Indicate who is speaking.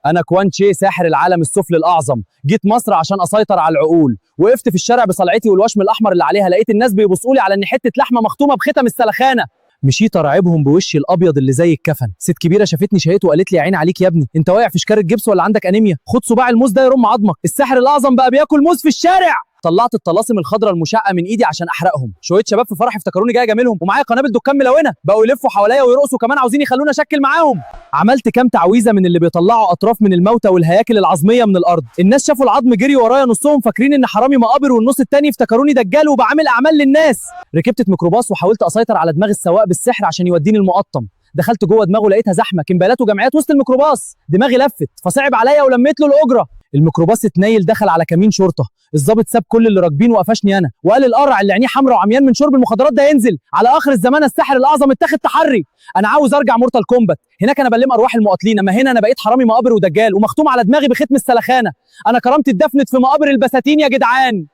Speaker 1: انا كوان تشي، ساحر العالم السفلي الاعظم. جيت مصر عشان اسيطر على العقول. وقفت في الشارع بصلعتي والوشم الاحمر اللي عليها، لقيت الناس بيبصوا لي على ان حته لحمه مختومه بختم السلخانه. مشيت ارعبهم بوشي الابيض اللي زي الكفن. ست كبيره شافتني شهيت وقالت لي يا عيني عليك يا ابني، انت واقع في شكاره جبس ولا عندك انيميا؟ خد صباع الموز ده يرم عظمك. الساحر الاعظم بقى بياكل موز في الشارع. طلعت الطلاسم الخضراء المشقه من ايدي عشان احرقهم. شويه شباب في فرح افتكروني جاي اجاملهم ومعايا قنابل دكان ملونه، بقوا يلفوا حواليا ويرقصوا كمان، عاوزين يخلوني اشكل معاهم. عملت كام تعويذه من اللي بيطلعوا اطراف من الموتى والهياكل العظميه من الارض. الناس شافوا العظم جري ورايا، نصهم فاكرين ان حرامي مقابر والنص التاني افتكروني دجال وبعمل اعمال للناس. ركبت ميكروباص وحاولت اسيطر على دماغ السواق بالسحر عشان يوديني المقطم. دخلت جوه دماغه لقيتها زحمه، كمبيالات وجمعيات وسط الميكروباص. دماغي لفت فصعب عليا ولميت له الاجره. الميكروباص اتنيل دخل على كمين شرطه. الضابط ساب كل اللي راكبين وقفشني انا وقال القرع اللي عينيه حمرا وعميان من شرب المخدرات ده ينزل. على اخر الزمان الساحر الاعظم اتاخد تحري. انا عاوز ارجع مورتال كومبات. هناك انا بلم ارواح المقاتلين، اما هنا انا بقيت حرامي مقابر ودجال ومختوم على دماغي بختم السلخانه. انا كرامتي اتدفنت في مقابر البساتين يا جدعان.